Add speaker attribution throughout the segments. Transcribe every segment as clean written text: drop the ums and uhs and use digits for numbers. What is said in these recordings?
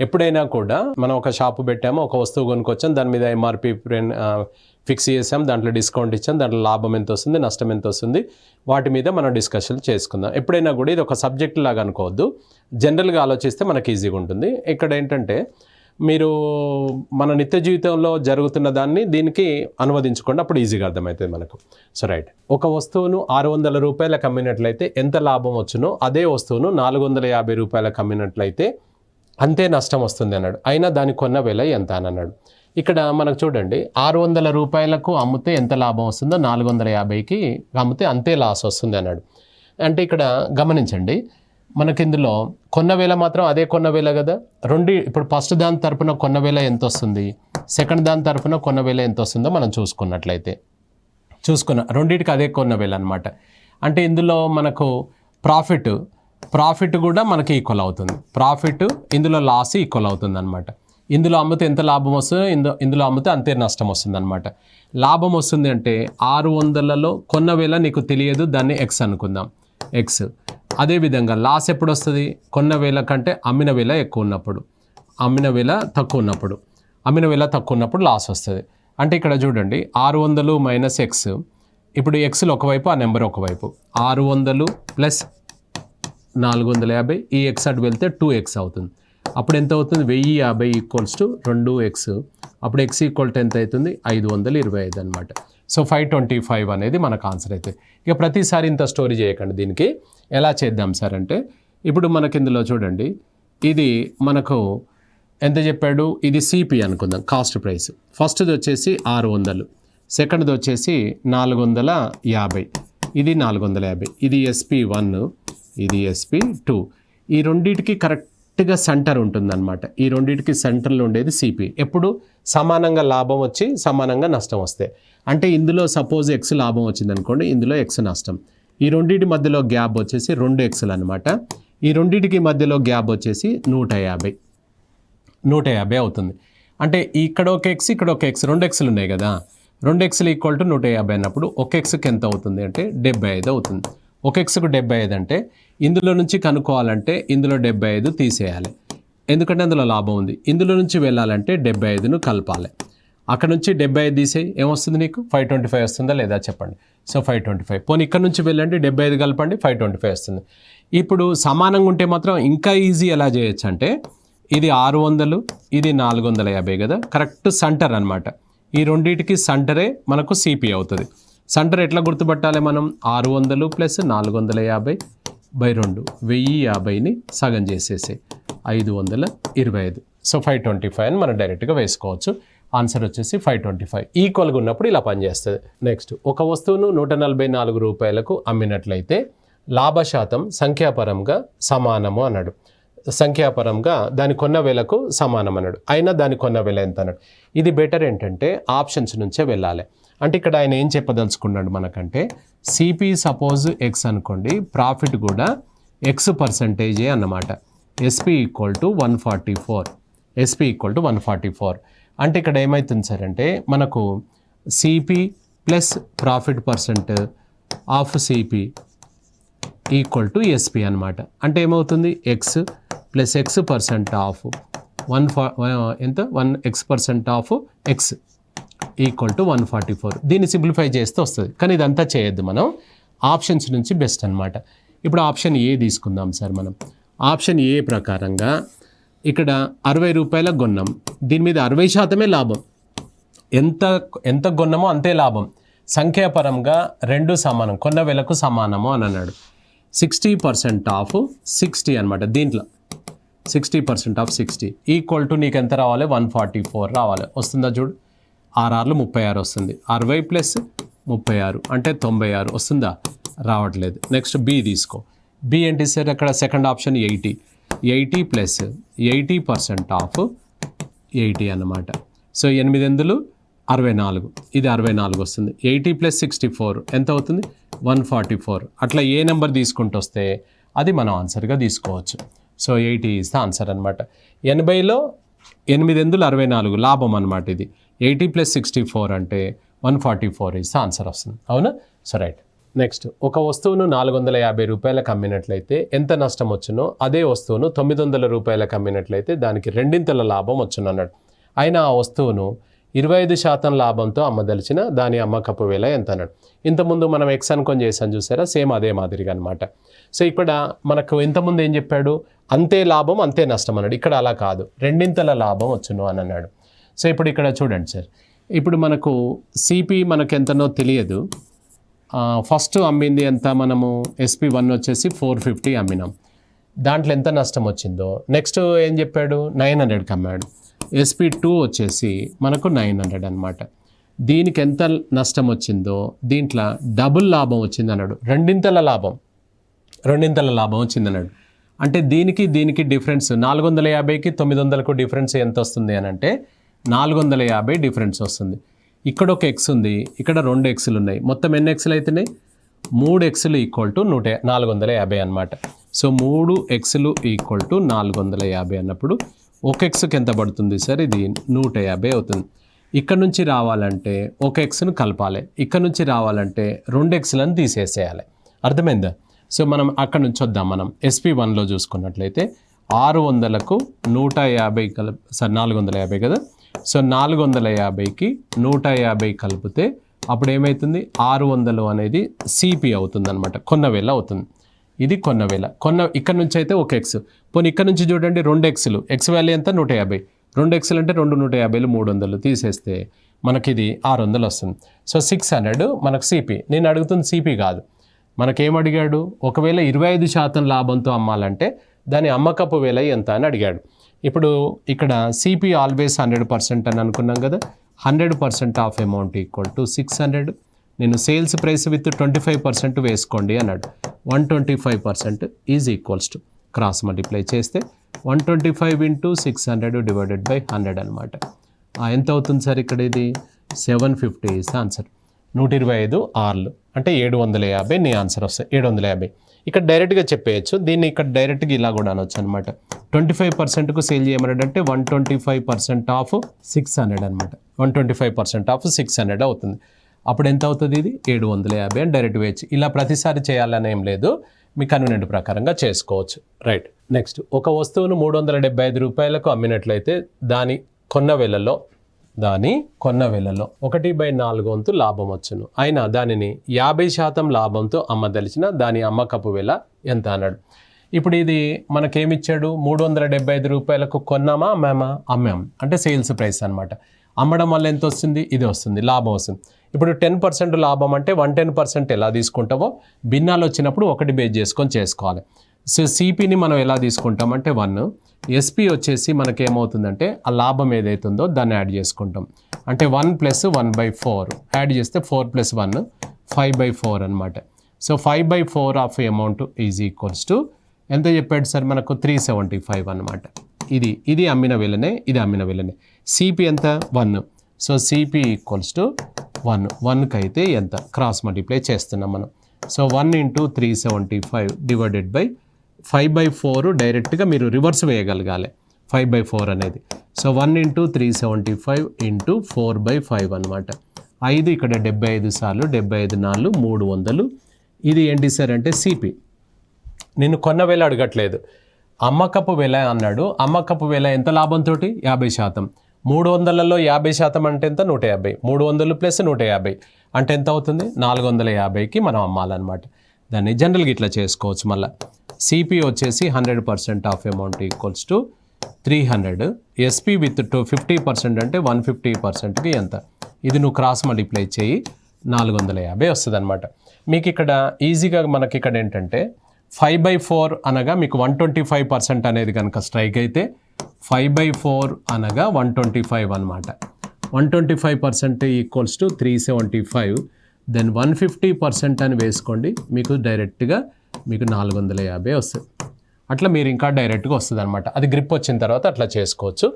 Speaker 1: ఎప్పుడైనా కూడా మనం ఒక షాపు పెట్టాము, ఒక వస్తువు కొనుక్కొచ్చాం, దాని మీద ఎంఆర్పి ఫిక్స్ చేసాం, దాంట్లో డిస్కౌంట్ ఇచ్చాం, దాంట్లో లాభం ఎంత వస్తుంది, నష్టం ఎంత వస్తుంది, వాటి మీద మనం డిస్కషన్ చేసుకుందాం. ఎప్పుడైనా కూడా ఇది ఒక సబ్జెక్ట్ లాగా అనుకోవద్దు, జనరల్గా ఆలోచిస్తే మనకి ఈజీగా ఉంటుంది. ఇక్కడ ఏంటంటే మీరు మన నిత్య జీవితంలో జరుగుతున్న దాన్ని దీనికి అనువదించుకోండి, అప్పుడు ఈజీగా అర్థమవుతుంది మనకు. సో రైట్, ఒక వస్తువును 600 రూపాయలకు అమ్మినట్లయితే ఎంత లాభం వచ్చునో అదే వస్తువును 450 రూపాయలకు అమ్మినట్లయితే అంతే నష్టం వస్తుంది అన్నాడు. అయినా దాని కొన్న వెల ఎంత అని అన్నాడు. ఇక్కడ మనకు చూడండి, 600 రూపాయలకు అమ్మితే ఎంత లాభం వస్తుందో 450కి అమ్మితే అంతే లాస్ వస్తుంది అన్నాడు. అంటే ఇక్కడ గమనించండి, మనకి ఇందులో కొన్న వేల మాత్రం అదే కొన్న వేల కదా. ఇప్పుడు ఫస్ట్ దాని తరపున కొన్న వేల ఎంత వస్తుంది, సెకండ్ దాని తరపున కొన్న వేల ఎంత వస్తుందో మనం చూసుకున్న రెండింటికి అదే కొన్న వేల అనమాట. అంటే ఇందులో మనకు ప్రాఫిట్ కూడా మనకి ఈక్వల్ అవుతుంది, ప్రాఫిట్ ఇందులో లాస్ ఈక్వల్ అవుతుంది అనమాట. ఇందులో అమ్మితే ఎంత లాభం వస్తుందో ఇందులో అమ్మితే అంతే నష్టం వస్తుంది అనమాట. లాభం వస్తుంది అంటే 600లలో కొన్న వేల నీకు తెలియదు, దాన్ని ఎక్స్ అనుకుందాం, ఎక్స్. అదేవిధంగా లాస్ ఎప్పుడు వస్తుంది, కొన్న వేల కంటే అమ్మిన వేల ఎక్కువ ఉన్నప్పుడు, అమ్మిన వేల తక్కువ ఉన్నప్పుడు లాస్ వస్తుంది. అంటే ఇక్కడ చూడండి, 600 మైనస్ ఎక్స్. ఇప్పుడు ఎక్స్లో ఒకవైపు, ఆ నెంబర్ ఒకవైపు, 600 ప్లస్ 450, ఈ ఎక్స్ అటు వెళ్తే 2x అవుతుంది. అప్పుడు ఎంత అవుతుంది, 1050 ఈక్వల్స్ టు 2x. అప్పుడు ఎక్స్ ఈక్వల్ టు ఎంత అవుతుంది, 525 అనమాట. సో 525 అనేది మనకు ఆన్సర్ అవుతుంది. ఇక ప్రతిసారి ఇంత స్టోరీ చేయకండి. దీనికి ఎలా చేద్దాం సార్ అంటే, ఇప్పుడు మనకి ఇందులో చూడండి, ఇది మనకు ఎంత చెప్పాడు, ఇది సిపి అనుకుందాం, కాస్ట్ ప్రైస్. ఫస్ట్ది వచ్చేసి 600, సెకండ్ది వచ్చేసి 450, ఇది 450, ఇది SP1, ఇది SP2. ఈ రెండింటికి కరెక్ట్గా సెంటర్ ఉంటుందన్నమాట. ఈ రెండింటికి సెంటర్లో ఉండేది సిపి. ఎప్పుడు సమానంగా లాభం వచ్చి సమానంగా నష్టం వస్తే, అంటే ఇందులో సపోజ్ ఎక్స్ లాభం వచ్చింది అనుకోండి, ఇందులో ఎక్స్ నష్టం. ఈ రెండింటి మధ్యలో గ్యాప్ వచ్చేసి 2xలు అనమాట. ఈ రెండింటికి మధ్యలో గ్యాప్ వచ్చేసి 150 అవుతుంది. అంటే ఇక్కడ ఒక ఎక్స్, ఇక్కడ ఒక ఎక్స్, 2xలు ఉన్నాయి కదా, 2xలు ఈక్వల్ టు 150 అన్నప్పుడు ఒక ఎక్స్కి ఎంత అవుతుంది అంటే 75 అవుతుంది. ఒక ఎక్స్కు 75 అంటే ఇందులో నుంచి కనుక్కోవాలంటే ఇందులో 75 తీసేయాలి, ఎందుకంటే అందులో లాభం ఉంది. ఇందులో నుంచి వెళ్ళాలంటే 75ను కలపాలి. అక్కడ నుంచి 75 తీసేయి, ఏమొస్తుంది నీకు, 525 వస్తుందా లేదా చెప్పండి. సో 525. పోనీ ఇక్కడ నుంచి వెళ్ళండి, 75 కలపండి, 525 వస్తుంది. ఇప్పుడు సమానంగా ఉంటే మాత్రం ఇంకా ఈజీ ఎలా చేయొచ్చు అంటే, ఇది 600, ఇది 450 కదా, కరెక్ట్ సెంటర్ అనమాట. ఈ రెండింటికి సెంటరే మనకు సిపి అవుతుంది. సెంటర్ ఎట్లా గుర్తుపట్టాలి మనం, 600 ప్లస్ 450/2, 1050ని సగం చేసేసి 525. సో 525 అని మనం డైరెక్ట్గా వేసుకోవచ్చు. ఆన్సర్ వచ్చేసి 525. ఈక్వల్గా ఉన్నప్పుడు ఇలా పనిచేస్తుంది. నెక్స్ట్, ఒక వస్తువును 144 రూపాయలకు అమ్మినట్లయితే లాభశాతం సంఖ్యాపరంగా సమానము అన్నాడు. సంఖ్యాపరంగా దాని కొన్న వేలకు సమానం అన్నాడు. అయినా దాని కొన్న వేల ఎంత అన్నాడు. ఇది బెటర్ ఏంటంటే ఆప్షన్స్ నుంచే వెళ్ళాలి. అంటే ఇక్కడ ఆయన ఏం చెప్పదలుచుకున్నాడు మనకంటే, సిపి సపోజ్ ఎక్స్ అనుకోండి, ప్రాఫిట్ కూడా ఎక్స్ పర్సంటేజే అన్నమాట. SP equal to 144. అంటే ఇక్కడ ఏమవుతుంది సార్ అంటే, మనకు CP plus profit percent of CP equal to SP అనమాట. అంటే ఏమవుతుంది, X plus X percent of 1x% of X equal to 144. దీన్ని సింప్లిఫై చేస్తే వస్తుంది, కానీ ఇదంతా చేయొద్దు మనం. ఆప్షన్స్ నుంచి బెస్ట్ అనమాట. ఇప్పుడు ఆప్షన్ ఏ తీసుకుందాం సార్ మనం. ఆప్షన్ ఏ ప్రకారంగా ఇక్కడ 60 రూపాయలకు కొన్నాం, దీని మీద 60% లాభం. ఎంత కొన్నామో అంతే లాభం. సంఖ్యాపరంగా రెండు సమానం, కొన్న వేలకు సమానము అని అన్నాడు. 60% ఆఫ్ 60 అనమాట. దీంట్లో 60% ఆఫ్ 60 ఈక్వల్ టు నీకు ఎంత రావాలి, 144 రావాలి. వస్తుందా చూడు, 6 36 వస్తుంది. 60 ప్లస్ 36 అంటే 96 వస్తుందా, రావట్లేదు. నెక్స్ట్ బి తీసుకో. బి ఏంటి సార్, అక్కడ సెకండ్ ఆప్షన్ 80 ప్లస్ 80% ఆఫ్ 80 అన్నమాట. సో 8 64, ఇది 64 వస్తుంది. 80 ప్లస్ 64 ఎంత అవుతుంది, 144. అట్లా ఏ నెంబర్ తీసుకుంటూ వస్తే అది మనం ఆన్సర్గా తీసుకోవచ్చు. సో 80 ఈజ్ ద ఆన్సర్ అనమాట. 80లో 8 64 లాభం అనమాట ఇది. 80 ప్లస్ 64 అంటే 144 ఈజ్ ద ఆన్సర్ వస్తుంది. అవునా? So right. నెక్స్ట్ ఒక వస్తువును 450 రూపాయలకు అమ్మినట్లయితే ఎంత నష్టం వచ్చునో అదే వస్తువును 900 రూపాయలకు అమ్మినట్లయితే దానికి రెండింతల లాభం వచ్చును అన్నాడు. అయినా ఆ వస్తువును 25% లాభంతో అమ్మదలిచిన దాని అమ్మకపు వేల ఎంత అన్నాడు. ఇంతకుముందు మనం ఎక్స్ అనుకొని చేసాను చూసారా, సేమ్ అదే మాదిరిగా అనమాట. సో ఇక్కడ మనకు ఇంతకుముందు ఏం చెప్పాడు, అంతే లాభం అంతే నష్టం అన్నాడు. ఇక్కడ అలా కాదు, రెండింతల లాభం వచ్చును అని అన్నాడు. సో ఇప్పుడు ఇక్కడ చూడండి సార్, ఇప్పుడు మనకు సిపి మనకు ఎంతనో తెలియదు. ఫస్ట్ అమ్మింది ఎంత, మనము SP1 వచ్చేసి 450 అమ్మినాం, దాంట్లో ఎంత నష్టం వచ్చిందో. నెక్స్ట్ ఏం చెప్పాడు, 900కి అమ్మాడు. SP2 వచ్చేసి మనకు 900 అనమాట. దీనికి ఎంత నష్టం వచ్చిందో దీంట్లో డబుల్ లాభం వచ్చింది అన్నాడు, రెండింతల లాభం వచ్చింది అన్నాడు. అంటే దీనికి డిఫరెన్స్ 450కి 900కు డిఫరెన్స్ ఎంత వస్తుంది అని అంటే 450 డిఫరెన్స్ వస్తుంది. ఇక్కడ ఒక ఎక్స్ ఉంది, ఇక్కడ 2 ఎక్స్లు ఉన్నాయి, మొత్తం ఎన్ని ఎక్స్లు అవుతున్నాయి, 3 ఎక్స్లు ఈక్వల్ టు 450 అనమాట. సో 3 ఎక్స్లు ఈక్వల్ టు 450 అన్నప్పుడు ఒక ఎక్స్కి ఎంత పడుతుంది సార్, ఇది 150 అవుతుంది. ఇక్కడ నుంచి రావాలంటే ఒక ఎక్స్ను కలపాలి, ఇక్కడ నుంచి రావాలంటే 2 ఎక్స్లను తీసేసేయాలి. అర్థమైందా? సో మనం అక్కడ నుంచి వద్దాం. మనం SP1లో చూసుకున్నట్లయితే 600కు 150 450 కదా. సో 450కి 150 కలిపితే అప్పుడు ఏమవుతుంది, 600 అనేది సిపి అవుతుంది అనమాట, కొన్న వేల అవుతుంది. ఇది కొన్న వేల. ఇక్కడ నుంచి అయితే ఒక ఎక్స్, పోనీ ఇక్కడ నుంచి చూడండి 2 ఎక్స్లు, ఎక్స్ వాల్యూ ఎంత 150, 2 ఎక్స్లు అంటే 2 150 300 తీసేస్తే మనకి ఇది 600 వస్తుంది. సో 600 మనకు సిపి. నేను అడుగుతుంది సిపి కాదు, మనకేం అడిగాడు, ఒకవేళ 25% లాభంతో అమ్మాలంటే దాని అమ్మకపు వేల ఎంత అని అడిగాడు. ఇప్పుడు ఇక్కడ సిపి ఆల్వేస్ 100% అని అనుకున్నాం కదా, 100% ఆఫ్ అమౌంట్ ఈక్వల్ టు 600. నేను సేల్స్ ప్రైస్ విత్ 25% వేసుకోండి అన్నాడు. 125% is equals to cross multiply చేస్తే 125 ఇంటూ 600 డివైడెడ్ బై 100 అనమాట. ఎంత అవుతుంది సార్ ఇక్కడ, ఇది 750 ఇస్ ఆన్సర్. 125 ఆర్లు అంటే 750 నీ ఆన్సర్ వస్తాయి, 750. ఇక్కడ డైరెక్ట్గా చెప్పేయచ్చు, దీన్ని ఇక్కడ డైరెక్ట్గా ఇలా కూడా అనొచ్చు అనమాట. 25%కు సేల్ చేయమన్నాడంటే 125% ఆఫ్ 600 అనమాట. 125% ఆఫ్ 600 అవుతుంది. అప్పుడు ఎంత అవుతుంది, ఇది 750 అని డైరెక్ట్ వేయచ్చు. ఇలా ప్రతిసారి చేయాలని ఏం లేదు, మీ కన్వీనియంట్ ప్రకారంగా చేసుకోవచ్చు. రైట్. నెక్స్ట్ ఒక వస్తువును 375 రూపాయలకు అమ్మినట్లయితే దాని కొన్న వేలలో 1/4 వంతు లాభం వచ్చును. అయినా దానిని 50% లాభంతో అమ్మదలిచిన దాని అమ్మకపు వేల ఎంత అన్నాడు. ఇప్పుడు ఇది మనకేమిచ్చాడు, 375 రూపాయలకు కొన్నామా అమ్మాం అంటే సేల్స్ ప్రైస్ అనమాట. అమ్మడం వల్ల ఎంత వస్తుంది, ఇది వస్తుంది, లాభం వస్తుంది. ఇప్పుడు 10% లాభం అంటే 110% ఎలా తీసుకుంటావో భిన్నాలు వచ్చినప్పుడు 1 బేస్ చేసుకొని చేసుకోవాలి. సో సిపిని మనం ఎలా తీసుకుంటామంటే 1, ఎస్పి వచ్చేసి మనకేమవుతుందంటే ఆ లాభం ఏదైతుందో దాన్ని యాడ్ చేసుకుంటాం. అంటే 1 + 1/4 యాడ్ చేస్తే 4 + 1 5/4 అనమాట. So 5/4 of amount is equals to ఎంత చెప్పాడు సార్ మనకు, 375 అనమాట. ఇది అమ్మిన వేలనే, ఇది అమ్మిన వేలనే. సిపి ఎంత, 1. సో సిపి ఈక్వల్స్ టు 1కి అయితే ఎంత, క్రాస్ మల్టిప్లై చేస్తున్నాం మనం. సో 1 ఇంటూ 375 డివైడెడ్ బై 5/4 డైరెక్ట్గా మీరు రివర్స్ వేయగలగాలి 5/4 అనేది. సో 1 ఇంటూ 375 ఇంటూ 4/5 అనమాట. 5 ఇక్కడ 75 సార్లు, 75 4 300. ఇది ఏంటి సార్ అంటే సిపి. నేను కొన్న వేల అడగట్లేదు, అమ్మకపు వేల అన్నాడు. అమ్మకపు వేల ఎంత లాభంతో, 50%. 300లలో 50% అంటే ఎంత, 150. 300 + 150 అంటే ఎంత అవుతుంది, 450కి మనం అమ్మాలన్నమాట. దాన్ని జనరల్గా ఇట్లా చేసుకోవచ్చు. మళ్ళీ సిపి వచ్చేసి 100% of amount equals to 300. SP with 50% అంటే 150%కి ఎంత, ఇది నువ్వు క్రాస్ మల్టిప్లై చేయి 450 వస్తుంది అనమాట. మీకు ఇక్కడ ఈజీగా మనకి ఇక్కడ ఏంటంటే 5/4 అనగా మీకు 125% అనేది కనుక స్ట్రైక్ అయితే 5/4 అనగా 125 అనమాట. 125% ఈక్వల్స్ టు 375. దెన్ 150% అని వేసుకోండి, మీకు డైరెక్ట్గా మీకు 450 వస్తుంది. అట్లా మీరు ఇంకా డైరెక్ట్గా వస్తుంది అనమాట. అది గ్రిప్ వచ్చిన తర్వాత అట్లా చేసుకోవచ్చు.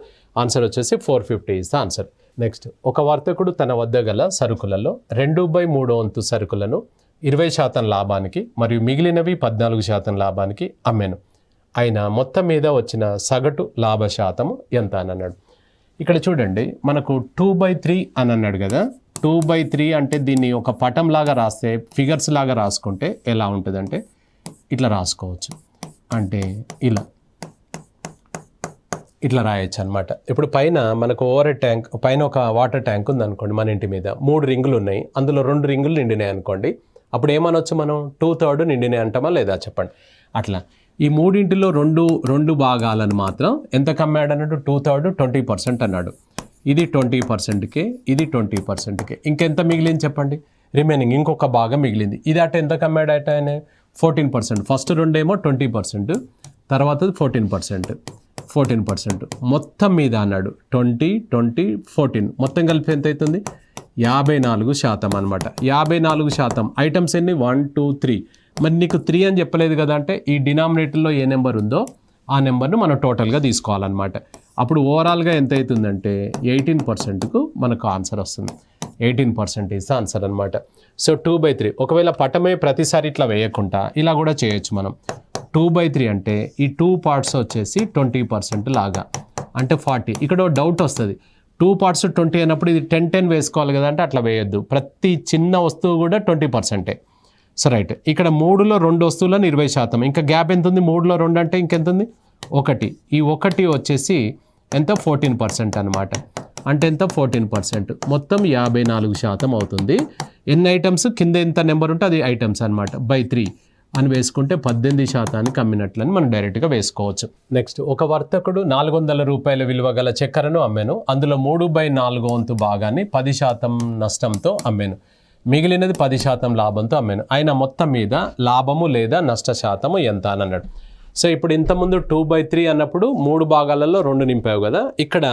Speaker 1: ఆన్సర్ వచ్చేసి 450 ఇస్ ద ఆన్సర్. నెక్స్ట్ ఒక వర్తకుడు తన వద్ద గల సరుకులలో 2/3 వంతు సరుకులను 20% లాభానికి మరియు మిగిలినవి 14% లాభానికి అమ్మాను. అయినా మొత్తం మీద వచ్చిన సగటు లాభ శాతము ఎంత అని అన్నాడు. ఇక్కడ చూడండి మనకు 2/3 అని అన్నాడు కదా, 2/3 అంటే దీన్ని ఒక పటంలాగా రాస్తే ఫిగర్స్ లాగా రాసుకుంటే ఎలా ఉంటుందంటే ఇట్లా రాసుకోవచ్చు. అంటే ఇట్లా రాయొచ్చు అనమాట. ఇప్పుడు పైన మనకు ఓవర్ ట్యాంక్ పైన ఒక వాటర్ ట్యాంక్ ఉంది మన ఇంటి మీద 3 రింగులు ఉన్నాయి, అందులో 2 రింగులు నిండినాయి అనుకోండి. అప్పుడు ఏమనొచ్చు మనం 2/3 నిండినాయి అంటామా లేదా చెప్పండి. అట్లా ఈ మూడింటిలో రెండు భాగాలను మాత్రం ఎంత కమ్మాడు అన్నట్టు 2/3 20% అన్నాడు. ఇది 20%కే, ఇది 20%కే. ఇంకెంత మిగిలింది చెప్పండి, రిమైనింగ్ ఇంకొక భాగం మిగిలింది. ఇది అట ఎంత కమ్మాడు అట ఆయన 14%. ఫస్ట్ రెండేమో 20%, తర్వాత 14%. మొత్తం మీద అన్నాడు 20, 20, 14 మొత్తం కలిపి ఎంత అవుతుంది 54% అనమాట. 54% ఐటమ్స్ ఎన్ని 1, 2, 3. మరి నీకు 3 అని చెప్పలేదు కదా అంటే ఈ డినామినేటర్లో ఏ నెంబర్ ఉందో ఆ నెంబర్ను మనం టోటల్గా తీసుకోవాలన్నమాట. అప్పుడు ఓవరాల్గా ఎంత అవుతుందంటే 18%కు మనకు ఆన్సర్ వస్తుంది. 18% ఈజ్ ఆన్సర్ అనమాట. సో 2/3 ఒకవేళ పటమే ప్రతిసారి ఇట్లా వేయకుండా ఇలా కూడా చేయొచ్చు మనం. 2/3 అంటే ఈ 2 పార్ట్స్ వచ్చేసి 20% లాగా అంటే 40. ఇక్కడ డౌట్ వస్తుంది, 2 పార్ట్స్ 20 అయినప్పుడు ఇది 10 వేసుకోవాలి కదా అంటే అట్లా వేయొద్దు. ప్రతి చిన్న వస్తువు కూడా 20%. సో రైట్, ఇక్కడ 3లో 2 వస్తువులను 20%. ఇంకా గ్యాప్ ఎంత ఉంది 3లో 2 అంటే ఇంకెంత ఉంది 1. ఈ 1 వచ్చేసి ఎంత 14% అనమాట. అంటే ఎంత 14%, మొత్తం 54% అవుతుంది. ఎన్ని ఐటమ్స్ కింద ఎంత నెంబర్ ఉంటే అది ఐటమ్స్ అనమాట. 3 అని వేసుకుంటే 18% అమ్మినట్లని మనం డైరెక్ట్గా వేసుకోవచ్చు. నెక్స్ట్, ఒక వర్తకుడు 400 రూపాయల విలువ గల చక్కెరను అమ్మాను. అందులో 3/4 వంతు భాగాన్ని 10% నష్టంతో అమ్మాను. మిగిలినది 10% లాభంతో అమ్మాను. ఆయన మొత్తం మీద లాభము లేదా నష్ట శాతము ఎంత అని అన్నాడు. సో ఇప్పుడు ఇంతకుముందు 2/3 అన్నప్పుడు 3 భాగాలలో 2 నింపావు కదా, ఇక్కడ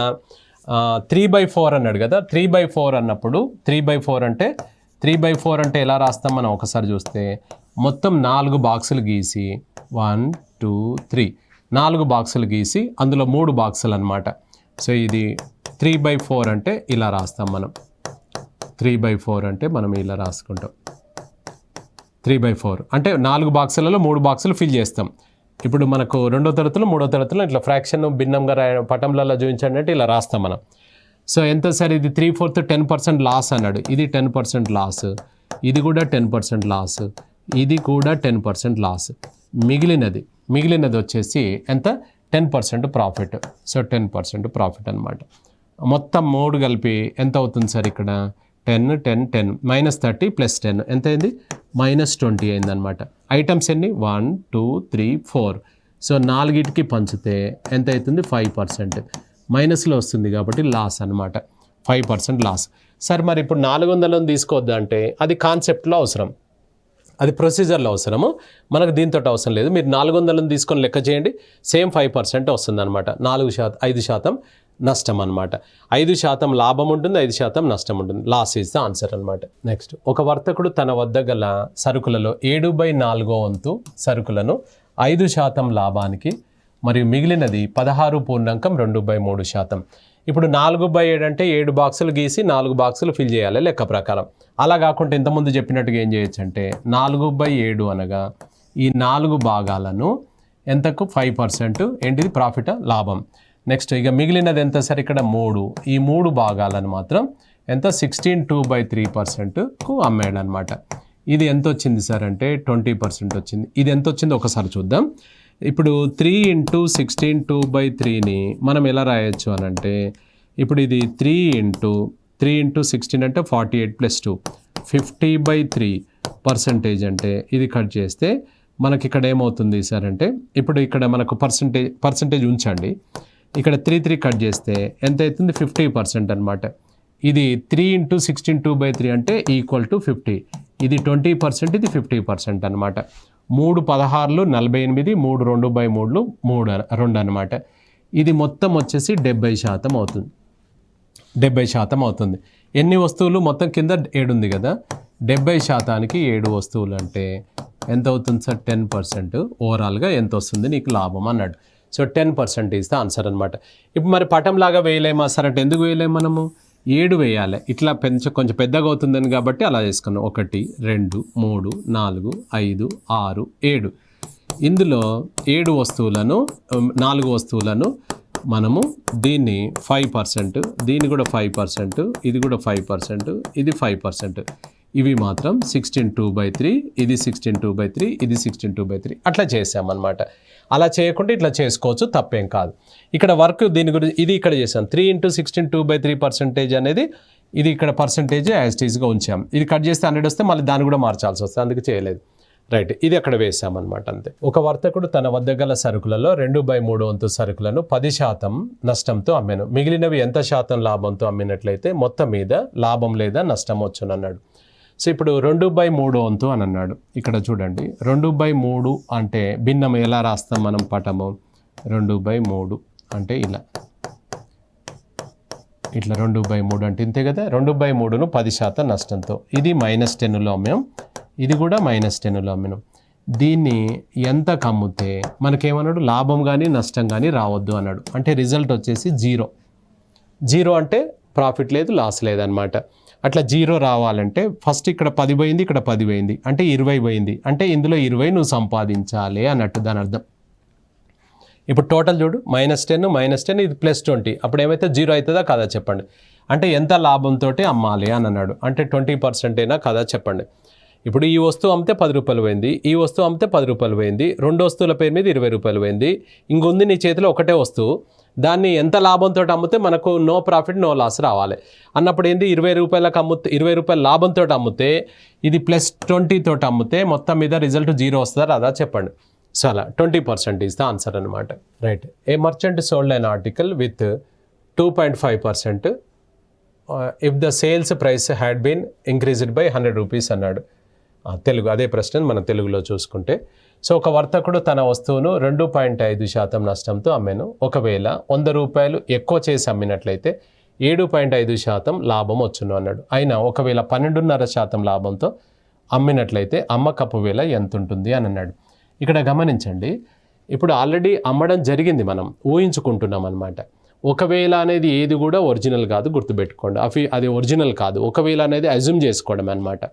Speaker 1: 3/4 అన్నాడు కదా. 3/4 అన్నప్పుడు 3/4 అంటే ఎలా రాస్తాం మనం ఒకసారి చూస్తే, మొత్తం 4 బాక్సులు గీసి 1, 2, 3 4 బాక్సులు గీసి అందులో 3 బాక్సులు అనమాట. సో ఇది 3/4 అంటే ఇలా రాస్తాం మనం. 3/4 అంటే మనం ఇలా రాసుకుంటాం. 3/4 అంటే 4 బాక్సులలో 3 బాక్సులు ఫిల్ చేస్తాం. ఇప్పుడు మనకు 2వ తరగతిలో 3వ తరగతిలో ఇట్లా ఫ్రాక్షన్ భిన్నంగా పటంలలో చూపించండి అంటే ఇలా రాస్తాం మనం. సో ఎంత సార్ ఇది 3/4 10% లాస్ అన్నాడు. ఇది 10% లాస్, ఇది కూడా 10% లాస్, ఇది కూడా 10% లాస్. మిగిలినది వచ్చేసి ఎంత 10% ప్రాఫిట్. సో 10% ప్రాఫిట్ అనమాట. మొత్తం 3 కలిపి ఎంత అవుతుంది సార్ ఇక్కడ 10, 10, 10 -30 + 10 ఎంత అయింది -20 అయింది అనమాట. ఐటమ్స్ ఎన్ని 1, 2, 3, 4. సో 4కి పంచితే ఎంత అవుతుంది 5%. మైనస్లో వస్తుంది కాబట్టి లాస్ అనమాట, 5% లాస్. సార్ మరి ఇప్పుడు 400 తీసుకోవద్దా అంటే అది కాన్సెప్ట్లో అవసరం, అది ప్రొసీజర్లో అవసరము, మనకు దీంతో అవసరం లేదు. మీరు 400 తీసుకొని లెక్క చేయండి, సేమ్ 5% వస్తుంది అనమాట. 5% నష్టం అనమాట. 5% లాభం ఉంటుంది, 5% నష్టం ఉంటుంది. లాస్ ఈజ్ ద ఆన్సర్ అనమాట. నెక్స్ట్, ఒక వర్తకుడు తన వద్ద గల సరుకులలో 7/4 వంతు సరుకులను 5% లాభానికి మరియు మిగిలినది 16.23%. ఇప్పుడు 4/7 అంటే 7 బాక్సులు గీసి 4 బాక్సులు ఫిల్ చేయాలి లెక్క ప్రకారం. అలా కాకుండా ఇంతకుముందు చెప్పినట్టుగా ఏం చేయొచ్చు అంటే 4/7 అనగా ఈ 4 భాగాలను ఎంతకు 5% ఏంటిది ప్రాఫిట్ లాభం. నెక్స్ట్ ఇక మిగిలినది ఎంత సార్ ఇక్కడ 3. ఈ 3 భాగాలను మాత్రం ఎంత 16/2/3%కు అమ్మాడు అనమాట. ఇది ఎంత వచ్చింది సార్ అంటే 20% వచ్చింది. ఇది ఎంత వచ్చిందో ఒకసారి చూద్దాం. ఇప్పుడు 3 × 16/2/3ని మనం ఎలా రాయొచ్చు అని అంటే, ఇప్పుడు ఇది 3 × 16 అంటే 48 + 2 50/3% అంటే ఇది కట్ చేస్తే మనకి ఇక్కడ ఏమవుతుంది సార్ అంటే, ఇప్పుడు ఇక్కడ మనకు పర్సంటేజ్ ఉంచండి, ఇక్కడ 3 కట్ చేస్తే ఎంత అవుతుంది 50% అనమాట. ఇది 3 × 16/2/3 అంటే = 50. ఇది 20%, ఇది 50% అనమాట. 3 16లు 48, 3 2/3 2 అనమాట. ఇది మొత్తం వచ్చేసి 70% అవుతుంది. 70% అవుతుంది. ఎన్ని వస్తువులు మొత్తం కింద 7 ఉంది కదా, 70%కి 7 వస్తువులు అంటే ఎంత అవుతుంది సార్ 10%. ఓవరాల్గా ఎంత వస్తుంది నీకు లాభం అన్నాడు. సో 10% ఈజ్ ద ఆన్సర్ అనమాట. ఇప్పుడు మరి పటంలాగా వేయలేమా సార్ అంటే ఎందుకు వేయలేము, మనము 7 వేయాలి. ఇట్లా కొంచెం పెద్దగా అవుతుందని కాబట్టి అలా చేసుకున్నాం. 1, 2, 3, 4, 5, 6, 7. ఇందులో 7 వస్తువులను 4 వస్తువులను మనము దీన్ని 5%, దీన్ని కూడా 5%, ఇది కూడా 5%, ఇది 5%. ఇవి మాత్రం 16/2/3, ఇది 16/2/3, ఇది 16/2/3 అట్లా చేసామన్నమాట. అలా చేయకుండా ఇట్లా చేసుకోవచ్చు, తప్పేం కాదు. ఇక్కడ వర్క్ దీని గురించి ఇది ఇక్కడ చేసాం. 3 × 16/2/3% అనేది ఇది ఇక్కడ పర్సంటేజ్ యాజ్ ఇట్ ఈస్గా ఉంచాం. ఇది కట్ చేస్తే 100 వస్తే మళ్ళీ దాన్ని కూడా మార్చాల్సి వస్తుంది, అందుకే చేయలేదు. రైట్, ఇది అక్కడ వేసామన్నమాట అంతే. ఒక వర్తకుడు తన వద్ద గల సరుకులలో 2/3 వంతు సరుకులను 10% నష్టంతో అమ్మాను. మిగిలినవి ఎంత శాతం లాభంతో అమ్మినట్లయితే మొత్తం మీద లాభం లేదా నష్టం వచ్చును అన్నాడు. సో ఇప్పుడు 2/3 వంతు అని అన్నాడు. ఇక్కడ చూడండి, 2/3 అంటే భిన్నం ఎలా రాస్తాం మనం పటము? 2/3 అంటే ఇలా, ఇట్లా 2/3 అంటే ఇంతే కదా. 2/3ను 10% నష్టంతో, ఇది -10లో అమ్మాం, ఇది కూడా -10లో అమ్మినాం. దీన్ని ఎంత కమ్మితే మనకేమన్నాడు? లాభం కానీ నష్టం కానీ రావద్దు అన్నాడు. అంటే రిజల్ట్ వచ్చేసి 0 అంటే ప్రాఫిట్ లేదు, లాస్ లేదనమాట. అట్లా 0 రావాలంటే ఫస్ట్ ఇక్కడ 10 పోయింది, ఇక్కడ 10 పోయింది, అంటే 20 పోయింది. అంటే ఇందులో 20 నువ్వు సంపాదించాలి అన్నట్టు దాని అర్థం. ఇప్పుడు టోటల్ చూడు, -10 ఇది +20, అప్పుడు ఏమైతే 0 అవుతుందా కదా చెప్పండి. అంటే ఎంత లాభంతో అమ్మాలి అని అన్నాడు. అంటే 20% అయినా కదా చెప్పండి. ఇప్పుడు ఈ వస్తువు అమ్మితే 10 రూపాయలు పోయింది, ఈ వస్తువు అమ్మితే 10 రూపాయలు పోయింది, 2 వస్తువుల పేరు మీద 20 రూపాయలు పోయింది. ఇంకొంది నీ చేతిలో ఒకటే వస్తువు, దాన్ని ఎంత లాభంతో అమ్మితే మనకు నో ప్రాఫిట్ నో లాస్ రావాలి అన్నప్పుడు ఏంది? 20 రూపాయలకు అమ్మితే 20 రూపాయల లాభంతో అమ్మితే ఇది +20 తోటి అమ్మితే మొత్తం మీద రిజల్ట్ 0 వస్తుందా రాదా చెప్పండి. సో అలా 20% ఈజ్ ద ఆన్సర్ అనమాట. Right, a merchant sold an article with 2.5% if the sales price had been increased by 100 rupees అన్నాడు. తెలుగు అదే ప్రశ్న మన తెలుగులో చూసుకుంటే, సో ఒక వర్తకుడు తన వస్తువును 2.5% నష్టంతో అమ్మాను. ఒకవేళ 100 రూపాయలు ఎక్కువ చేసి అమ్మినట్లయితే 7.5% లాభం వచ్చును అన్నాడు. అయినా ఒకవేళ 12.5% లాభంతో అమ్మినట్లయితే అమ్మకపు వేల ఎంత ఉంటుంది అని అన్నాడు. ఇక్కడ గమనించండి, ఇప్పుడు ఆల్రెడీ అమ్మడం జరిగింది, మనం ఊహించుకుంటున్నాం అనమాట. ఒకవేళ అనేది ఏది కూడా ఒరిజినల్ కాదు, గుర్తుపెట్టుకోండి. అది ఒరిజినల్ కాదు, ఒకవేళ అనేది అజ్యూమ్ చేసుకోవడం అనమాట.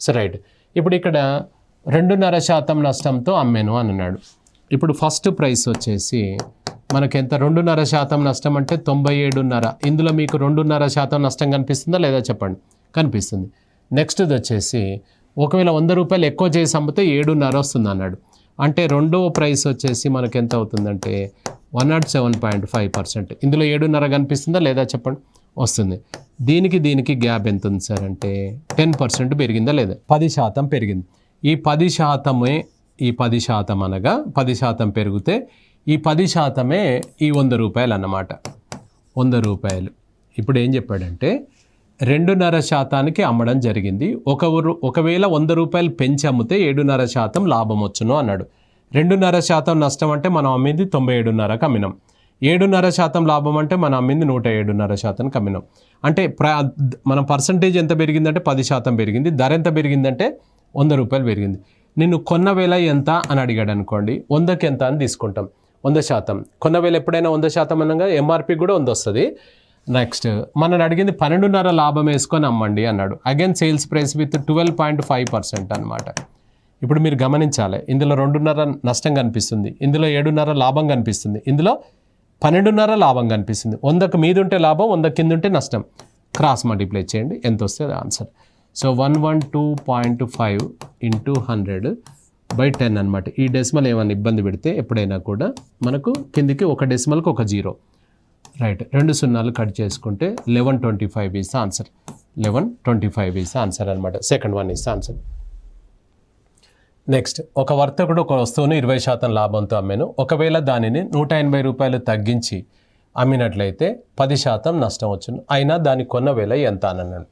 Speaker 1: సో రైట్, ఇప్పుడు ఇక్కడ 2.5% నష్టంతో అమ్మాను అని అన్నాడు. ఇప్పుడు ఫస్ట్ ప్రైస్ వచ్చేసి మనకెంత? 2.5% నష్టం అంటే 97.5. ఇందులో మీకు 2.5% నష్టం కనిపిస్తుందా లేదా చెప్పండి? కనిపిస్తుంది. నెక్స్ట్ది వచ్చేసి ఒకవేళ 100 రూపాయలు ఎక్కువ చేసి అమ్మితే 7.5 వస్తుంది అన్నాడు. అంటే రెండవ ప్రైస్ వచ్చేసి మనకి ఎంత అవుతుందంటే 107.5%. ఇందులో 7.5 కనిపిస్తుందా లేదా చెప్పండి? వస్తుంది. దీనికి గ్యాప్ ఎంత ఉంది సార్ అంటే 10% పెరిగిందా లేదా? 10% పెరిగింది. ఈ 10% అనగా 10% పెరిగితే ఈ 10% ఈ 100 రూపాయలు అన్నమాట. 100 రూపాయలు. ఇప్పుడు ఏం చెప్పాడంటే 2.5% అమ్మడం జరిగింది. ఒకవేళ 100 రూపాయలు పెంచి అమ్మితే 7.5% లాభం వచ్చును అన్నాడు. 2.5% నష్టం అంటే మనం అమ్మింది 97.5కి అమ్మినాం. 7.5% లాభం అంటే మనం అమ్మింది 107.5%కి అమ్మినాం. అంటే మన పర్సంటేజ్ ఎంత పెరిగిందంటే 10% పెరిగింది. ధర ఎంత పెరిగిందంటే 100 రూపాయలు పెరిగింది. నిన్ను కొన్న వేల ఎంత అని అడిగాడు అనుకోండి, 100కి ఎంత అని తీసుకుంటాం. 100%. కొన్న వేల ఎప్పుడైనా 100% అనగా ఎంఆర్పి కూడా 100 వస్తుంది. నెక్స్ట్ మనని అడిగింది 12.5 లాభం వేసుకొని అమ్మండి అన్నాడు. అగైన్ సేల్స్ ప్రైస్ విత్ 12.5% అనమాట. ఇప్పుడు మీరు గమనించాలి, ఇందులో 2.5 నష్టం కనిపిస్తుంది, ఇందులో 7.5 లాభం కనిపిస్తుంది, ఇందులో 12.5 లాభం కనిపిస్తుంది. 100కి మీద ఉంటే లాభం, 100 కింద ఉంటే నష్టం. క్రాస్ మల్టిప్లై చేయండి, ఎంత వస్తుంది ఆన్సర్. సో 112.5 × 100/10 అనమాట. ఈ డెసిమల్ ఏమైనా ఇబ్బంది పెడితే ఎప్పుడైనా కూడా మనకు కిందికి ఒక డెసిమల్కి ఒక 0. రైట్, 2 సున్నాలు కట్ చేసుకుంటే 1125 ఈజ్ ఆన్సర్. 1125 ఈజ్ ఆన్సర్ అనమాట. Second one is answer. Next, ఒక వర్తకుడు ఒక వస్తువును 20% లాభంతో అమ్మాను. ఒకవేళ దానిని 180 రూపాయలు తగ్గించి అమ్మినట్లయితే 10% నష్టం వచ్చును. అయినా దాని కొన్న వేల ఎంత అని అన్నాడు.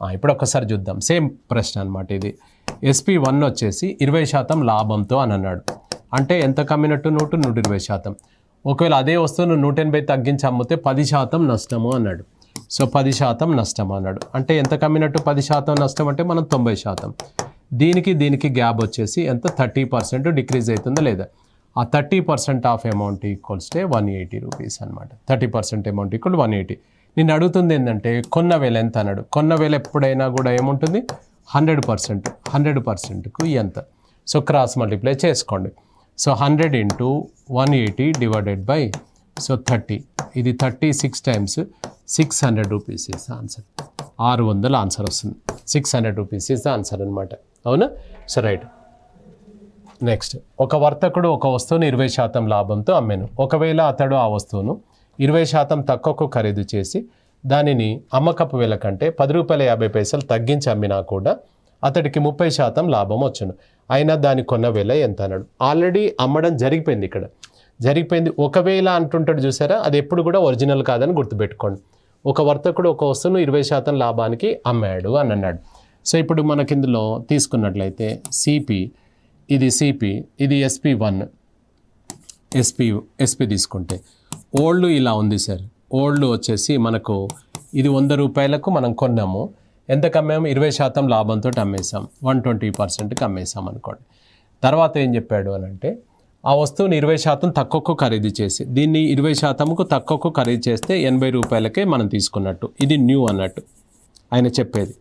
Speaker 1: ఇప్పుడు ఒకసారి చూద్దాం, సేమ్ ప్రశ్న అనమాట ఇది. SP1 వచ్చేసి 20% లాభంతో అని అన్నాడు. అంటే ఎంత కమ్మినట్టు? 120%. ఒకవేళ అదే వస్తువును 180 తగ్గించి అమ్మితే 10% నష్టము అన్నాడు. సో 10% నష్టము అన్నాడు. అంటే ఎంత కమ్మినట్టు? 10% నష్టం అంటే మనం 90%. దీనికి గ్యాప్ వచ్చేసి ఎంత? 30% డిక్రీజ్ అవుతుందా లేదా? ఆ 30% ఆఫ్ అమౌంట్ ఈక్వల్స్ టే 180 రూపీస్ అనమాట. 30% అమౌంట్ ఈక్వల్ 180. నేను అడుగుతుంది ఏంటంటే కొన్న వేల ఎంత అన్నాడు. కొన్న వేల ఎప్పుడైనా కూడా ఏముంటుంది? 100%. 100%కు ఎంత? సో క్రాస్ మల్టిప్లై చేసుకోండి. సో 100 × 180 / సో 30, ఇది 36 times 600 rupees is answer. 600 answer వస్తుంది. 600 రూపీస్ ఇస్ ఆన్సర్ అనమాట. అవునా? So right. నెక్స్ట్, ఒక వర్తకుడు ఒక వస్తువును 20% లాభంతో అమ్మాను. ఒకవేళ అతడు ఆ వస్తువును 20% తక్కువకు ఖరీదు చేసి దానిని అమ్మకపు వేల కంటే ₹10.50 తగ్గించి అమ్మినా కూడా అతడికి 30% లాభం వచ్చును. అయినా దాని కొన్న వేల ఎంత అన్నాడు. ఆల్రెడీ అమ్మడం జరిగిపోయింది. ఇక్కడ జరిగిపోయింది. ఒకవేళ అంటుంటాడు చూసారా, అది ఎప్పుడు కూడా ఒరిజినల్ కాదని గుర్తుపెట్టుకోండి. ఒక వర్తకుడు ఒక వస్తువును 20% లాభానికి అమ్మాడు అని అన్నాడు. సో ఇప్పుడు మనకి ఇందులో తీసుకున్నట్లయితే సిపి, ఇది సిపి, ఇది SP1, ఎస్పి తీసుకుంటే ఓల్డ్ ఇలా ఉంది సార్. ఓల్డ్ వచ్చేసి మనకు ఇది 100 రూపాయలకు మనం కొన్నాము. ఎంతకు అమ్మాము? 20% లాభంతో అమ్మేసాం. 120%కి అమ్మేసాం అనుకోండి. తర్వాత ఏం చెప్పాడు అని అంటే, ఆ వస్తువుని 20% తక్కువకు ఖరీదు చేసి, దీన్ని 20%కు తక్కువకు ఖరీదు చేస్తే 80 రూపాయలకే మనం తీసుకున్నట్టు. ఇది న్యూ అన్నట్టు ఆయన చెప్పేది.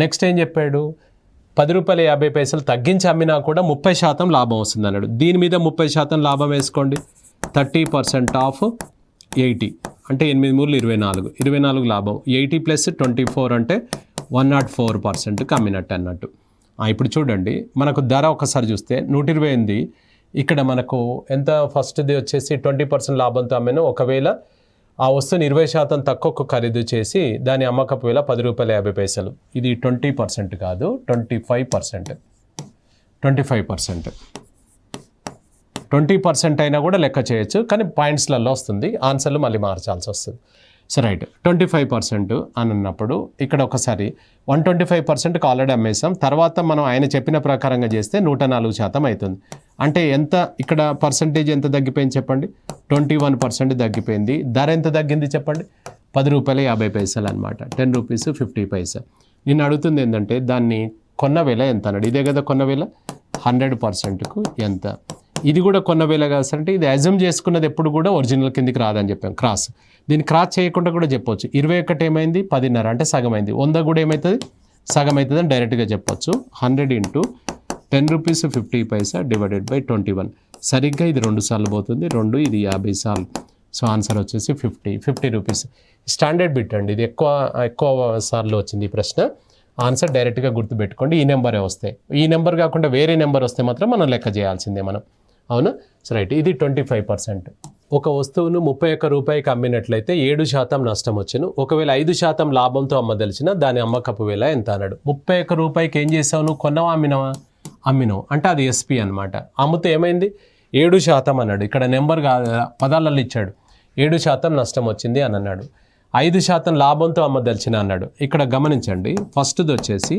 Speaker 1: నెక్స్ట్ ఏం చెప్పాడు? ₹10.50 తగ్గించి అమ్మినా కూడా 30% లాభం వస్తుంది అన్నాడు. దీని మీద 30% లాభం వేసుకోండి. 30% ఆఫ్ 80 అంటే 8 మూడు 24, 24 లాభం. 80 + 24 అంటే 104%కి అమ్మినట్టు అన్నట్టు. ఇప్పుడు చూడండి, మనకు ధర ఒకసారి చూస్తే 128. ఇక్కడ మనకు ఎంత? ఫస్ట్ది వచ్చేసి 20% లాభంతో అమ్మాను. ఒకవేళ ఆ వస్తువుని 20% తక్కువకు ఖరీదు చేసి దాని అమ్మకపు వేల ₹10.50. ఇది 20% కాదు, 25%. 20% అయినా కూడా లెక్క చేయొచ్చు, కానీ పాయింట్స్లలో వస్తుంది. ఆన్సర్లు మళ్ళీ మార్చాల్సి వస్తుంది. సో రైట్, 25% అని అన్నప్పుడు ఇక్కడ ఒకసారి 125%కి ఆల్రెడీ అమ్మేసాం. తర్వాత మనం ఆయన చెప్పిన ప్రకారంగా చేస్తే 104% అవుతుంది. అంటే ఎంత ఇక్కడ పర్సంటేజ్ ఎంత తగ్గిపోయింది చెప్పండి? 21% తగ్గిపోయింది. ధర ఎంత తగ్గింది చెప్పండి? ₹10.50 అనమాట. 10 రూపీస్ 50 పైసా. నేను అడుగుతుంది ఏంటంటే, దాన్ని కొన్న వేల ఎంత అన్నాడు. ఇదే కదా కొన్న వేల. 100%కు ఎంత? ఇది కూడా కొన్న వేల కాదు అంటే, ఇది అజ్యూమ్ చేసుకున్నది ఎప్పుడు కూడా ఒరిజినల్ కిందికి రాదని చెప్పాం. క్రాస్, దీన్ని క్రాస్ చేయకుండా కూడా చెప్పొచ్చు. 21 ఏమైంది? 10.5 అంటే సగం అయింది. 100 కూడా ఏమవుతుంది? సగం అవుతుంది అని డైరెక్ట్గా చెప్పొచ్చు. 100 × 10 రూపీస్ 50 పైసా డివైడెడ్ బై 21. సరిగ్గా ఇది 2 సార్లు పోతుంది. 2, ఇది 50 సార్లు. సో ఆన్సర్ వచ్చేసి 50 రూపీస్. స్టాండర్డ్ బిట్ అండి ఇది. ఎక్కువ సార్లు వచ్చింది ఈ ప్రశ్న. ఆన్సర్ డైరెక్ట్గా గుర్తుపెట్టుకోండి. ఈ నెంబరే వస్తాయి. ఈ నెంబర్ కాకుండా వేరే నెంబర్ వస్తే మాత్రం మనం లెక్క చేయాల్సిందే మనం. అవునా? సో రైట్, ఇది 25%. ఒక వస్తువును 31 రూపాయికి అమ్మినట్లయితే 7% నష్టం వచ్చును. ఒకవేళ 5% లాభంతో అమ్మదలిచిన దాని అమ్మకపు వేల ఎంత అన్నాడు. 31 రూపాయికి ఏం చేసావు నువ్వు? కొన్నావా అమ్మినావా? అమ్మినావు అంటే అది SP అనమాట. అమ్మితే ఏమైంది? 7% అన్నాడు. ఇక్కడ నెంబర్ కాదు, పదాలలో ఇచ్చాడు. 7% నష్టం వచ్చింది అని అన్నాడు. 5% లాభంతో అమ్మదలిచిన అన్నాడు. ఇక్కడ గమనించండి, ఫస్ట్ది వచ్చేసి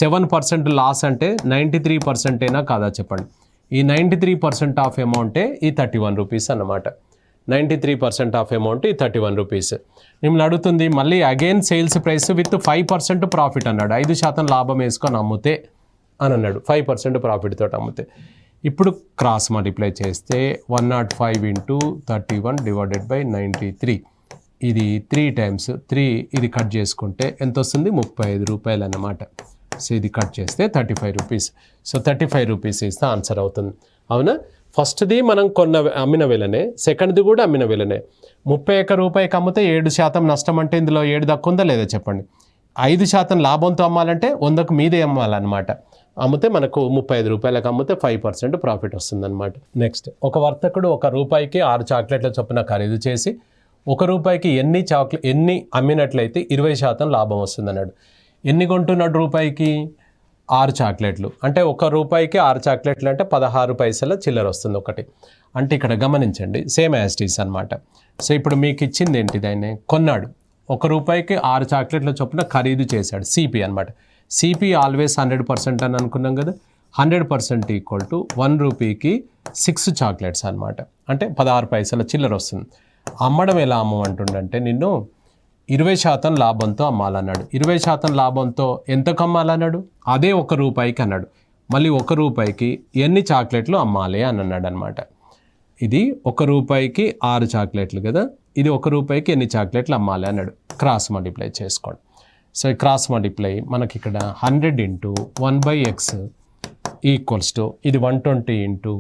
Speaker 1: 7% లాస్ అంటే 93% అయినా కాదా చెప్పండి. ఈ 93% ఆఫ్ అమౌంటే ఈ 31 రూపీస్ అన్నమాట. 93% ఆఫ్ అమౌంట్ ఈ 31 రూపీస్. మిమ్మల్ని అడుగుతుంది మళ్ళీ again sales price with 5% profit అన్నాడు. 5% లాభం వేసుకొని అమ్మితే అని అన్నాడు. 5% ప్రాఫిట్ తోటి అమ్మితే. ఇప్పుడు క్రాస్ మల్టిప్లై చేస్తే 105 × 31 డివైడెడ్ బై 93. ఇది 3 టైమ్స్ 3, ఇది కట్ చేసుకుంటే ఎంత వస్తుంది? 35 రూపాయలు అన్నమాట. సో ఇది కట్ చేస్తే 35 రూపీస్. సో 35 రూపీస్ ఇస్తే ఆన్సర్ అవుతుంది. అవునా? ఫస్ట్ది మనం అమ్మిన వేలనే, సెకండ్ది కూడా అమ్మిన వేలనే. 31 రూపాయికి అమ్మితే 7% నష్టం అంటే ఇందులో 7 దక్కుందా లేదా చెప్పండి. 5% లాభంతో అమ్మాలంటే 100కు మీదే అమ్మాలన్నమాట. అమ్మితే మనకు 35 రూపాయలకు అమ్మితే 5% ప్రాఫిట్ వస్తుందన్నమాట. నెక్స్ట్, ఒక వర్తకుడు ₹1కి 6 చాక్లెట్ల చొప్పున ఖరీదు చేసి ₹1కి ఎన్ని అమ్మినట్లయితే 20% లాభం వస్తుందన్నాడు. ఎన్ని కొంటున్నాడు రూపాయికి? 6 చాక్లెట్లు. అంటే ₹1కి 6 చాక్లెట్లు అంటే 16 పైసల చిల్లర వస్తుంది ఒకటి. అంటే ఇక్కడ గమనించండి, సేమ్ యాజ్ ఇట్ ఈస్ అనమాట. సో ఇప్పుడు మీకు ఇచ్చింది ఏంటిది? ఆయన కొన్నాడు. ₹1కి 6 చాక్లెట్ల చొప్పున ఖరీదు చేశాడు. సిపి అనమాట. సిపి ఆల్వేస్ 100% అని అనుకున్నాం కదా. 100% ఈక్వల్ టు ₹1కి 6 చాక్లెట్స్ అనమాట. అంటే 16 పైసల చిల్లర వస్తుంది. అమ్మడం ఎలా అమ్మంటుండంటే, నిన్ను 20% లాభంతో అమ్మాలన్నాడు. 20% లాభంతో ఎంతకు అమ్మాలన్నాడు? అదే ₹1కి అన్నాడు. మళ్ళీ ₹1కి ఎన్ని చాక్లెట్లు అమ్మాలి అని అన్నాడు అనమాట. ఇది ₹1కి 6 చాక్లెట్లు కదా. ఇది ₹1కి ఎన్ని చాక్లెట్లు అమ్మాలి అన్నాడు. క్రాస్ మల్టిప్లై చేసుకోండి. సో ఈ క్రాస్ మల్టిప్లై మనకి ఇక్కడ 100 × 1/x ఈక్వల్స్ టు ఇది 120 ×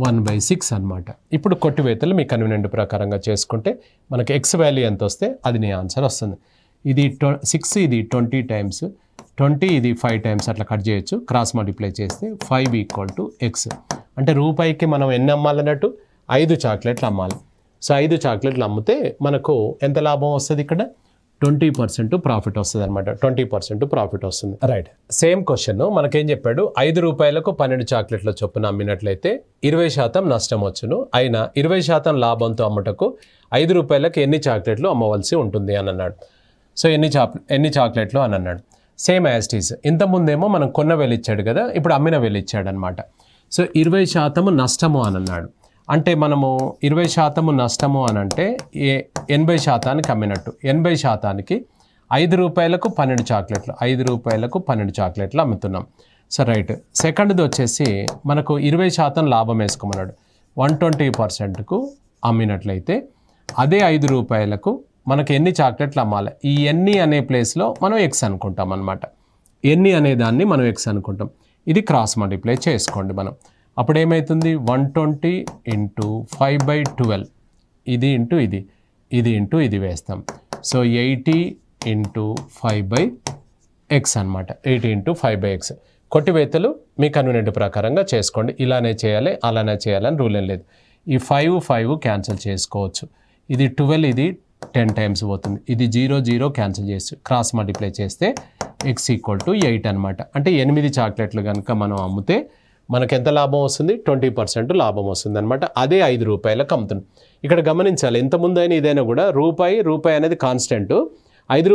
Speaker 1: 1/6 అనమాట. ఇప్పుడు కొట్టివేతలు మీ కన్వీనియంట్ ప్రకారంగా చేసుకుంటే మనకి ఎక్స్ వాల్యూ ఎంత వస్తే అది నీ ఆన్సర్ వస్తుంది. ఇది 6, ఇది 20 టైమ్స్ 20, ఇది 5 టైమ్స్ అట్లా కట్ చేయొచ్చు. క్రాస్ మల్టిప్లై చేస్తే 5 = x. అంటే రూపాయికి మనం ఎన్ని అమ్మాలన్నట్టు 5 చాక్లెట్లు అమ్మాలి. సో 5 చాక్లెట్లు అమ్మితే మనకు ఎంత లాభం వస్తుంది? ఇక్కడ 20% ప్రాఫిట్ వస్తుంది అనమాట. 20% ప్రాఫిట్ వస్తుంది. రైట్. సేమ్ క్వశ్చన్ మనకేం చెప్పాడు, 5 రూపాయలకు 12 చాక్లెట్ల చొప్పున అమ్మినట్లయితే 20% నష్టం వచ్చును. అయినా 20% లాభంతో అమ్ముటకు 5 రూపాయలకు ఎన్ని చాక్లెట్లు అమ్మవలసి ఉంటుంది అని అన్నాడు. సో ఎన్ని చాక్లెట్లు అని అన్నాడు. Same as it is. ఇంతకుముందేమో మనం కొన్న వేలు ఇచ్చాడు కదా, ఇప్పుడు అమ్మిన వేలు ఇచ్చాడు అనమాట. సో 20% నష్టము అని అన్నాడు. అంటే మనము 20% నష్టము అని అంటే 80% అమ్మినట్టు. 80%కి 5 రూపాయలకు 12 చాక్లెట్లు, 5 రూపాయలకు 12 చాక్లెట్లు అమ్ముతున్నాం. So right. సెకండ్ది వచ్చేసి మనకు 20% లాభం వేసుకోమన్నాడు. 120%కు అమ్మినట్లయితే అదే 5 రూపాయలకు మనకు ఎన్ని చాక్లెట్లు అమ్మాలి? ఈ ఎన్ని అనే ప్లేస్లో మనం ఎక్స్ అనుకుంటాం అనమాట. ఎన్ని అనే దాన్ని మనం ఎక్స్ అనుకుంటాం. ఇది క్రాస్ మల్టిప్లై చేసుకోండి మనం. అప్పుడు ఏమవుతుంది? 120 × 5/12, ఇది ఇంటూ ఇది, ఇది ఇంటూ ఇది వేస్తాం. సో 80 × 5/x అనమాట. 80 × 5/x. కొట్టివేతలు మీ కన్వీనియంట్ ప్రకారంగా చేసుకోండి. ఇలానే చేయాలి, అలానే చేయాలని రూల్ ఏం లేదు. ఈ 5 క్యాన్సిల్ చేసుకోవచ్చు. ఇది 12, ఇది 10 టైమ్స్ పోతుంది. ఇది 0 క్యాన్సిల్ చేసి క్రాస్ మల్టిప్లై చేస్తే x = 8 అనమాట. అంటే 8 చాక్లెట్లు కనుక మనం అమ్మితే మనకు ఎంత లాభం వస్తుంది? 20% లాభం వస్తుంది అనమాట. అదే 5 రూపాయలకు అమ్ముతుంది. ఇక్కడ గమనించాలి, ఎంతముందు అయినా ఇదైనా కూడా రూపాయి అనేది కాన్స్టెంట్, 5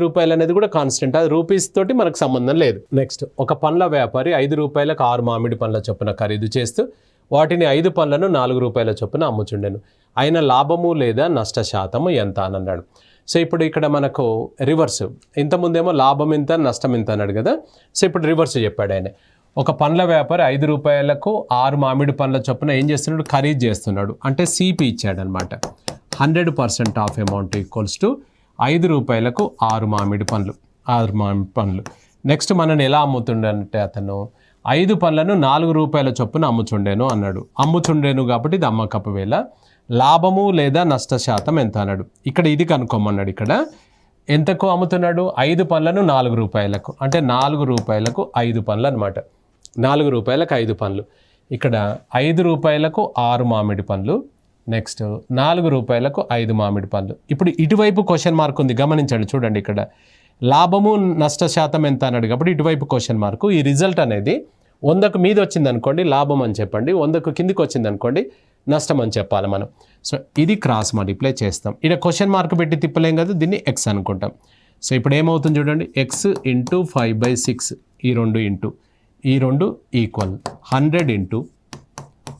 Speaker 1: రూపాయలు అనేది కూడా కాన్స్టెంట్. అది రూపీస్ తోటి మనకు సంబంధం లేదు. నెక్స్ట్, ఒక పండ్ల వ్యాపారి 5 రూపాయలకు 6 మామిడి పండ్ల చొప్పున ఖరీదు చేస్తూ వాటిని 5 పండ్లను 4 రూపాయల చొప్పున అమ్ముచుండెను. అయిన లాభము లేదా నష్ట శాతము ఎంత అని అన్నాడు. సో ఇప్పుడు ఇక్కడ మనకు రివర్స్. ఇంతకుముందేమో లాభం ఎంత, నష్టం ఎంత అన్నాడు కదా. సో ఇప్పుడు రివర్స్ చెప్పాడు ఆయన. ఒక పండ్ల వ్యాపారి 5 రూపాయలకు 6 మామిడి పండ్ల చొప్పున ఏం చేస్తున్నాడు? ఖరీదు చేస్తున్నాడు. అంటే సిపి ఇచ్చాడు అనమాట. 100% ఆఫ్ అమౌంట్ ఈక్వల్స్ టు 5 రూపాయలకు 6 మామిడి పండ్లు. నెక్స్ట్ మనం ఎలా అమ్ముతుండంటే అతను 5 పండ్లను 4 రూపాయల చొప్పున అమ్ముచుండేను అన్నాడు. అమ్ముచుండేను కాబట్టి ఇది అమ్మకపు వేళ. లాభము లేదా నష్ట శాతం ఎంత అన్నాడు. ఇక్కడ ఇది కనుక్కోమన్నాడు. ఇక్కడ ఎంతకు అమ్ముతున్నాడు? 5 పండ్లను 4 రూపాయలకు, అంటే 4 రూపాయలకు 5 పండ్లు అనమాట. 4 రూపాయలకు 5 పండ్లు. ఇక్కడ 5 రూపాయలకు 6 మామిడి పండ్లు. నెక్స్ట్ 4 రూపాయలకు 5 మామిడి పండ్లు. ఇప్పుడు ఇటువైపు క్వశ్చన్ మార్క్ ఉంది, గమనించండి. చూడండి, ఇక్కడ లాభము నష్ట శాతం ఎంత అన్నాడు కాబట్టి ఇటువైపు క్వశ్చన్ మార్కు. ఈ రిజల్ట్ అనేది 100కు మీద వచ్చింది అనుకోండి లాభం అని చెప్పండి, 100కు కిందికి వచ్చింది అనుకోండి నష్టం అని చెప్పాలి మనం. సో ఇది క్రాస్ మల్టిప్లై చేస్తాం. ఇక్కడ క్వశ్చన్ మార్క్ పెట్టి తిప్పలేం కదా, దీన్ని ఎక్స్ అనుకుంటాం. సో ఇప్పుడు ఏమవుతుంది చూడండి, ఎక్స్ × 5/6, ఈ 2 ఈక్వల్ 100 ×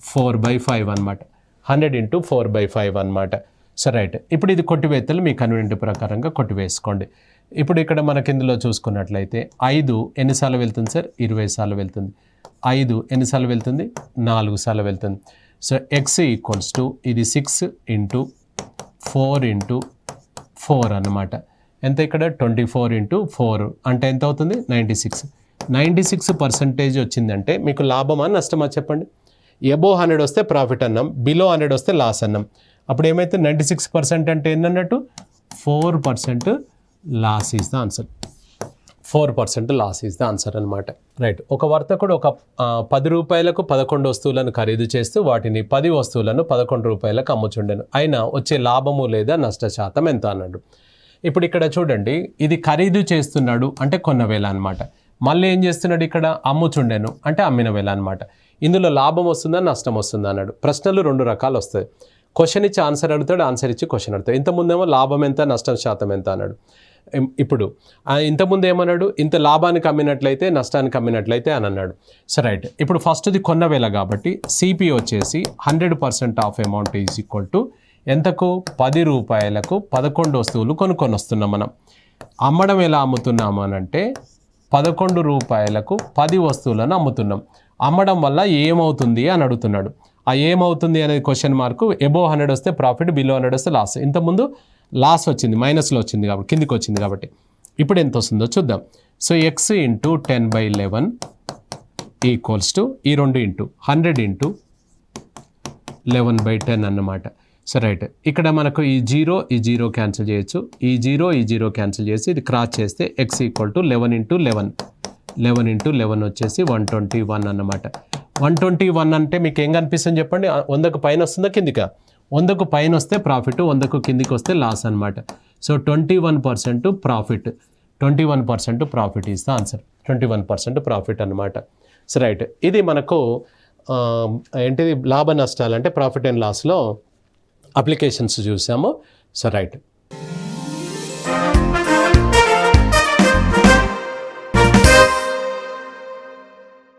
Speaker 1: 4/5 అనమాట. 100 × 4/5 అనమాట. So right. ఇప్పుడు ఇది కొట్టివేతలు మీ కన్వీనియంట్ ప్రకారంగా కొట్టివేసుకోండి. ఇప్పుడు ఇక్కడ మనకి ఇందులో చూసుకున్నట్లయితే 5 ఎన్నిసార్లు వెళ్తుంది సార్? 20 సార్లు వెళ్తుంది. 5 ఎన్నిసార్లు వెళ్తుంది? 4 సార్లు వెళ్తుంది. సో ఎక్స్ ఈక్వల్స్ టు ఇది 6 × 4 × 4 అన్నమాట. ఎంత ఇక్కడ? 24 × 4 అంటే ఎంత అవుతుంది? 96. 96% వచ్చిందంటే మీకు లాభమా నష్టమా చెప్పండి? ఎబో 100 వస్తే ప్రాఫిట్ అన్నాం, బిలో 100 వస్తే లాస్ అన్నాం. అప్పుడు ఏమైతే 96% అంటే ఏంటన్నట్టు? 4% loss is the answer. 4% loss is the answer అనమాట. రైట్. ఒక వర్తకుడు ఒక 10 రూపాయలకు 11 వస్తువులను ఖరీదు చేస్తూ వాటిని 10 వస్తువులను 11 రూపాయలకు అమ్ముచుండెను. అయినా వచ్చే లాభము లేదా నష్ట శాతం ఎంత అన్నాడు. ఇప్పుడు ఇక్కడ చూడండి, ఇది ఖరీదు చేస్తున్నాడు అంటే కొన్న వేళ అనమాట. మళ్ళీ ఏం చేస్తున్నాడు ఇక్కడ? అమ్ముచుండెను అంటే అమ్మిన వేళ అనమాట. ఇందులో లాభం వస్తుందా నష్టం వస్తుందా అన్నాడు. ప్రశ్నలు 2 రకాలు వస్తాయి. క్వశ్చన్ ఇచ్చి ఆన్సర్ అడుగుతాడు, ఆన్సర్ ఇచ్చి క్వశ్చన్ అడుగుతాడు. ఇంతకుముందేమో లాభం ఎంత, నష్టం శాతం ఎంత అన్నాడు. ఇప్పుడు ఇంతకుముందు ఏమన్నాడు? ఇంత లాభానికి అమ్మినట్లయితే నష్టానికి అమ్మినట్లయితే అని అన్నాడు. So right. ఇప్పుడు ఫస్ట్ది కొన్న వేళ కాబట్టి సిపి వచ్చేసి 100% of amount is equal to ఎంతకు? 10 రూపాయలకు 11 వస్తువులు కొనుక్కొని వస్తున్నాం మనం. అమ్మడం ఎలా అమ్ముతున్నాము అని అంటే 11 రూపాయలకు 10 వస్తువులను అమ్ముతున్నాం. అమ్మడం వల్ల ఏమవుతుంది అని అడుగుతున్నాడు. ఆ ఏమవుతుంది అనేది క్వశ్చన్ మార్కు. ఎబో 100 వస్తే ప్రాఫిట్, బిలో 100 వస్తే లాస్. ఇంతకుముందు లాస్ వచ్చింది, మైనస్లో వచ్చింది కాబట్టి, కిందికి వచ్చింది కాబట్టి. ఇప్పుడు ఎంత వస్తుందో చూద్దాం. సో ఎక్స్ × 10/11 ఈక్వల్స్ టు ఈ 2 × 100 × 11/10 అన్నమాట. సో రైట్, ఇక్కడ మనకు ఈ జీరో క్యాన్సిల్ చేయొచ్చు, ఈ జీరో క్యాన్సిల్ చేసి ఇది క్రాస్ చేస్తే x = 11 × 11 వచ్చేసి 121 అన్నమాట. 121 అంటే మీకు ఏం కనిపిస్తుంది చెప్పండి? 100కు పైన వస్తుందా కిందికా? 100కు పైన వస్తే ప్రాఫిట్, 100కు కిందికి వస్తే లాస్ అనమాట. So 21% profit, 21% profit is the answer. 21% profit అనమాట. సో రైట్, ఇది మనకు ఏంటిది లాభ నష్టాలు అంటే ప్రాఫిట్ అండ్ లాస్లో అప్లికేషన్స్ చూసాము. So right.